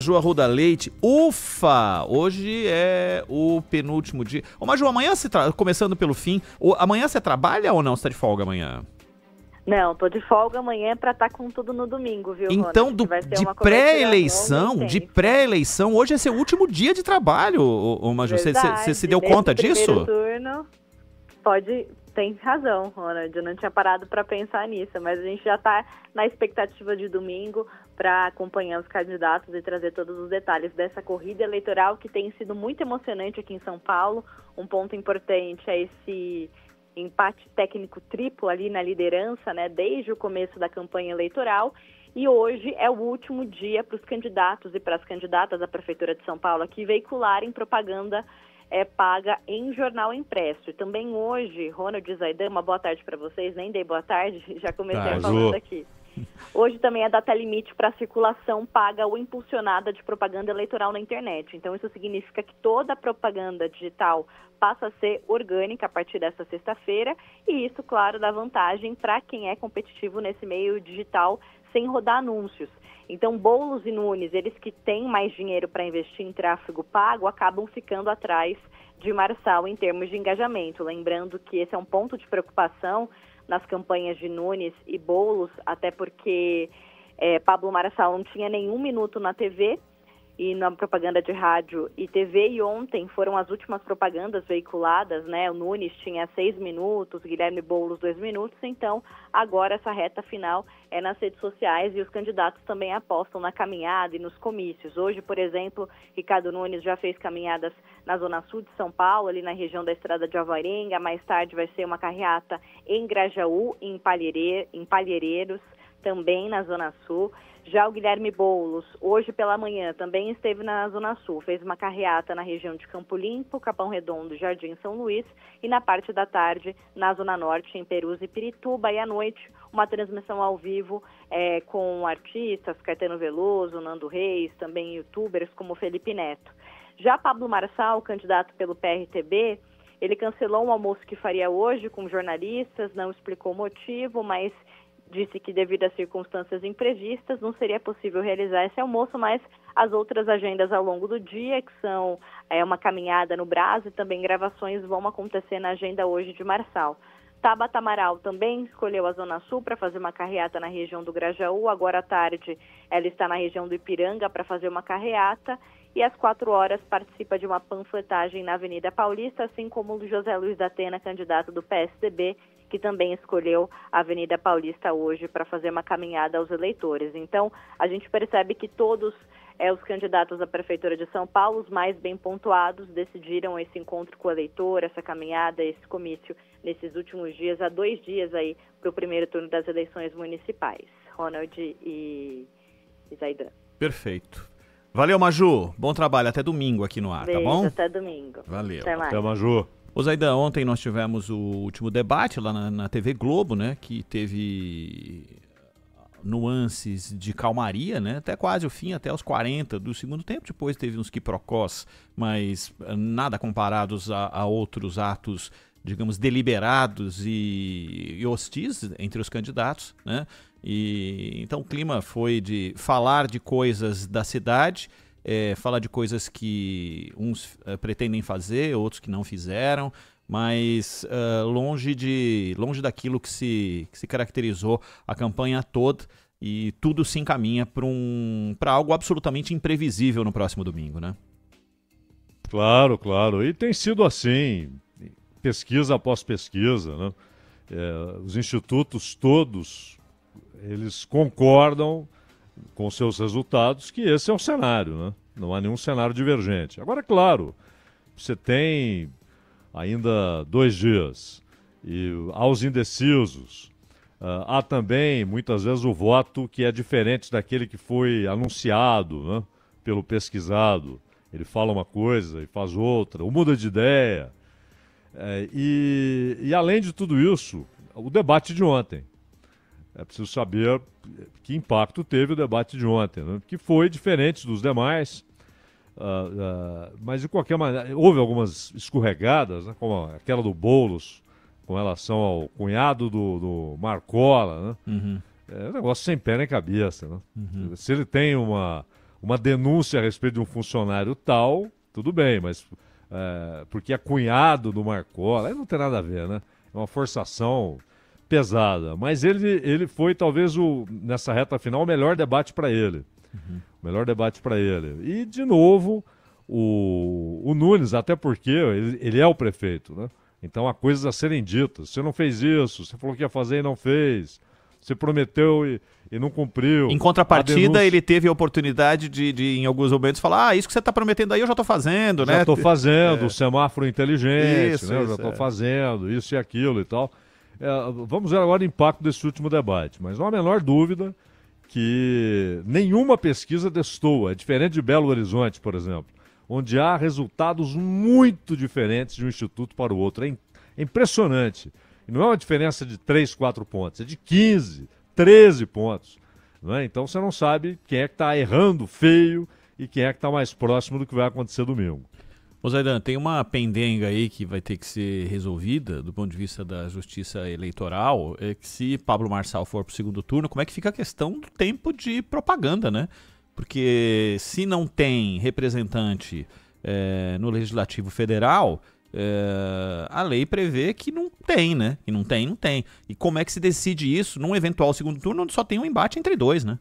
Maju Arruda Leite. Ufa! Hoje é o penúltimo dia. Ô, Maju, amanhã começando pelo fim, amanhã você trabalha ou não? Você tá de folga amanhã? Não, tô de folga amanhã pra estar com tudo no domingo, viu, Então, Ronald? de pré-eleição, hoje é seu último dia de trabalho, ô Maju. Você se deu conta disso? Turno, tem razão, Ronald. Eu não tinha parado para pensar nisso, mas a gente já está na expectativa de domingo para acompanhar os candidatos e trazer todos os detalhes dessa corrida eleitoral que tem sido muito emocionante aqui em São Paulo. Um ponto importante é esse empate técnico triplo ali na liderança, né, desde o começo da campanha eleitoral. E hoje é o último dia para os candidatos e para as candidatas da Prefeitura de São Paulo aqui veicularem propaganda paga em jornal impresso. E também hoje, Ronald e Zaidan, uma boa tarde para vocês, nem dei boa tarde, já comecei falando aqui. Hoje também é data limite para circulação paga ou impulsionada de propaganda eleitoral na internet. Então isso significa que toda a propaganda digital passa a ser orgânica a partir dessa sexta-feira e isso, claro, dá vantagem para quem é competitivo nesse meio digital sem rodar anúncios. Então, Boulos e Nunes, eles que têm mais dinheiro para investir em tráfego pago, acabam ficando atrás de Marçal em termos de engajamento. Lembrando que esse é um ponto de preocupação nas campanhas de Nunes e Boulos, até porque Pablo Marçal não tinha nenhum minuto na TV e na propaganda de rádio e TV, e ontem foram as últimas propagandas veiculadas, né? O Nunes tinha 6 minutos, Guilherme Boulos 2 minutos, então agora essa reta final é nas redes sociais e os candidatos também apostam na caminhada e nos comícios. Hoje, por exemplo, Ricardo Nunes já fez caminhadas na Zona Sul de São Paulo, ali na região da Estrada de Alvarenga, mais tarde vai ser uma carreata em Grajaú, em Palheireiros, também na Zona Sul. Já o Guilherme Boulos, hoje pela manhã, também esteve na Zona Sul, fez uma carreata na região de Campo Limpo, Capão Redondo, Jardim São Luís, e na parte da tarde, na Zona Norte, em Perus e Pirituba, e à noite, uma transmissão ao vivo com artistas, Caetano Veloso, Nando Reis, também youtubers como Felipe Neto. Já Pablo Marçal, candidato pelo PRTB, ele cancelou um almoço que faria hoje com jornalistas, não explicou o motivo, mas disse que devido a circunstâncias imprevistas não seria possível realizar esse almoço, mas as outras agendas ao longo do dia, que são uma caminhada no Brás e também gravações, vão acontecer na agenda hoje de Marçal. Tabata Amaral também escolheu a Zona Sul para fazer uma carreata na região do Grajaú. Agora à tarde ela está na região do Ipiranga para fazer uma carreata e às 4 horas participa de uma panfletagem na Avenida Paulista, assim como o José Luiz da Atena, candidato do PSDB, que também escolheu a Avenida Paulista hoje para fazer uma caminhada aos eleitores. Então, a gente percebe que todos os candidatos à Prefeitura de São Paulo, os mais bem pontuados, decidiram esse encontro com o eleitor, essa caminhada, esse comício nesses últimos dias, há 2 dias aí para o primeiro turno das eleições municipais. Ronald e Zaidan. Perfeito. Valeu, Maju. Bom trabalho. Até domingo aqui no ar, Beijo, tá bom? até domingo. Valeu. Até mais. Até, Maju. Ô Zaidan, ontem nós tivemos o último debate lá na TV Globo, né? Que teve nuances de calmaria, né? Até quase o fim, até os 40 do segundo tempo. Depois teve uns quiprocós, mas nada comparados a outros atos, digamos, deliberados e hostis entre os candidatos, né? E então o clima foi de falar de coisas da cidade, falar de coisas que uns pretendem fazer, outros que não fizeram, mas longe daquilo que se caracterizou a campanha toda, e tudo se encaminha para algo absolutamente imprevisível no próximo domingo, né? Claro, claro. E tem sido assim, pesquisa após pesquisa, né? Os institutos todos, eles concordam com seus resultados que esse é o cenário, né? Não há nenhum cenário divergente. Agora, claro, você tem ainda 2 dias e aos indecisos, há também, muitas vezes, o voto que é diferente daquele que foi anunciado, né, pelo pesquisado. Ele fala uma coisa e faz outra, ou muda de ideia. E além de tudo isso, o debate de ontem. É preciso saber que impacto teve o debate de ontem, né? Que foi diferente dos demais, mas de qualquer maneira, houve algumas escorregadas, né? Como aquela do Boulos, com relação ao cunhado do Marcola, né? Uhum. É um negócio sem pé nem cabeça, né? Uhum. Se ele tem uma uma denúncia a respeito de um funcionário tal, tudo bem, mas porque é cunhado do Marcola, aí não tem nada a ver, né? É uma forçação pesada. Mas ele foi, talvez, nessa reta final, o melhor debate para ele. Uhum. O melhor debate para ele. E, de novo, o Nunes, até porque ele é o prefeito, né? Então há coisas a serem ditas. Você não fez isso, você falou que ia fazer e não fez. Você prometeu e não cumpriu. Em contrapartida, ele teve a oportunidade de em alguns momentos, falar: isso que você está prometendo aí eu já estou fazendo, né? Já estou fazendo, o semáforo inteligente, isso, né? Eu já estou fazendo, isso e aquilo e tal. Vamos ver agora o impacto desse último debate. Mas não há a menor dúvida que nenhuma pesquisa destoa. É diferente de Belo Horizonte, por exemplo, onde há resultados muito diferentes de um instituto para o outro. É impressionante. E não é uma diferença de 3, 4 pontos, é de 15, 13 pontos. Não é? Então você não sabe quem é que está errando feio e quem é que está mais próximo do que vai acontecer domingo. Ô Zaidan, tem uma pendenga aí que vai ter que ser resolvida do ponto de vista da justiça eleitoral, é que se Pablo Marçal for para o segundo turno, como é que fica a questão do tempo de propaganda, né? Porque se não tem representante no Legislativo Federal, a lei prevê que não tem, né? E não tem. E como é que se decide isso num eventual segundo turno onde só tem um embate entre dois, né?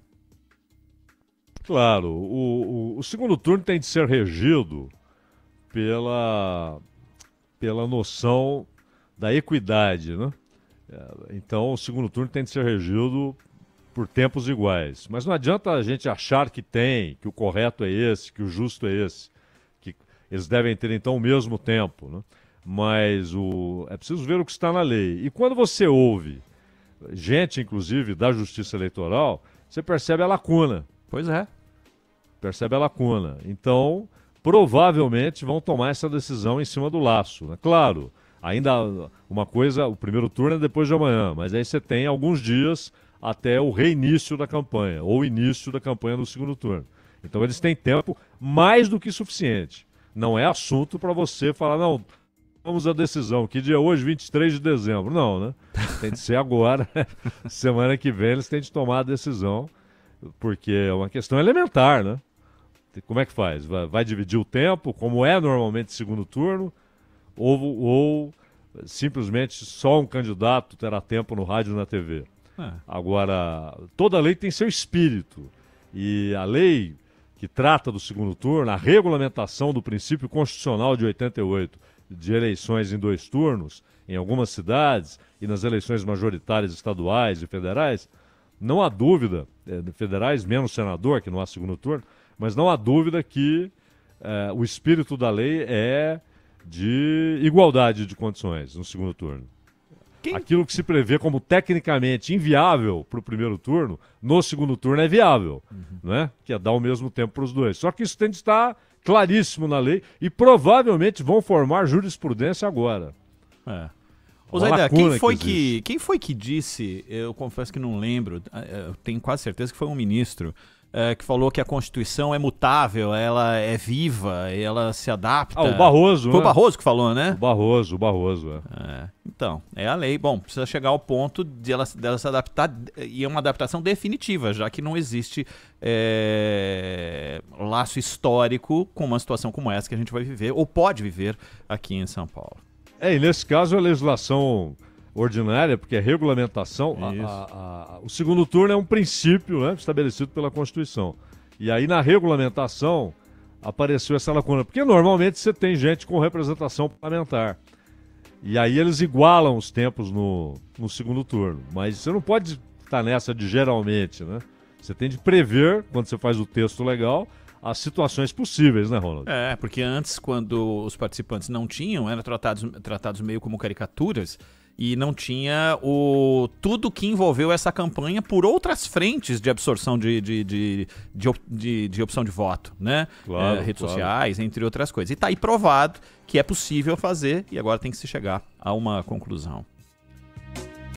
Claro, o segundo turno tem de ser regido pela noção da equidade, né? Então o segundo turno tem de ser regido por tempos iguais. Mas não adianta a gente achar que o correto é esse, que o justo é esse, que eles devem ter então o mesmo tempo, né? Mas é preciso ver o que está na lei. E quando você ouve gente, inclusive, da Justiça Eleitoral, você percebe a lacuna. Pois é. Percebe a lacuna. Então, provavelmente vão tomar essa decisão em cima do laço, né? Claro, ainda uma coisa, o primeiro turno é depois de amanhã, mas aí você tem alguns dias até o reinício da campanha, ou início da campanha do segundo turno. Então eles têm tempo mais do que suficiente. Não é assunto para você falar, não, vamos à decisão, que dia é hoje? 23 de dezembro. Não, né? Tem de ser agora, semana que vem eles têm de tomar a decisão, porque é uma questão elementar, né? Como é que faz? Vai dividir o tempo, como é normalmente segundo turno, ou simplesmente só um candidato terá tempo no rádio e na TV? Agora, toda lei tem seu espírito. E a lei que trata do segundo turno, a regulamentação do princípio constitucional de 88, de eleições em 2 turnos, em algumas cidades, e nas eleições majoritárias estaduais e federais, não há dúvida, federais menos senador, que não há segundo turno, mas não há dúvida que o espírito da lei é de igualdade de condições no segundo turno. Aquilo que se prevê como tecnicamente inviável para o primeiro turno, no segundo turno é viável, né? Que é dar o mesmo tempo para os dois. Só que isso tem de estar claríssimo na lei e provavelmente vão formar jurisprudência agora. Ô Zaidan, quem foi que disse, eu confesso que não lembro, eu tenho quase certeza que foi um ministro, que falou que a Constituição é mutável, ela é viva, ela se adapta. O Barroso, Foi o Barroso que falou, né? O Barroso. Então, é a lei. Bom, precisa chegar ao ponto dela se adaptar, e é uma adaptação definitiva, já que não existe laço histórico com uma situação como essa que a gente vai viver, ou pode viver aqui em São Paulo. E nesse caso a legislação ordinária, porque é regulamentação, o segundo turno é um princípio, né, estabelecido pela Constituição. E aí na regulamentação apareceu essa lacuna, porque normalmente você tem gente com representação parlamentar. E aí eles igualam os tempos no segundo turno. Mas você não pode estar nessa de geralmente, né? Você tem de prever, quando você faz o texto legal, as situações possíveis, né, Ronald? Porque antes, quando os participantes não tinham, eram tratados meio como caricaturas, e não tinha tudo que envolveu essa campanha por outras frentes de absorção de opção de voto, né? Claro, redes sociais, entre outras coisas. E está aí provado que é possível fazer, e agora tem que se chegar a uma conclusão.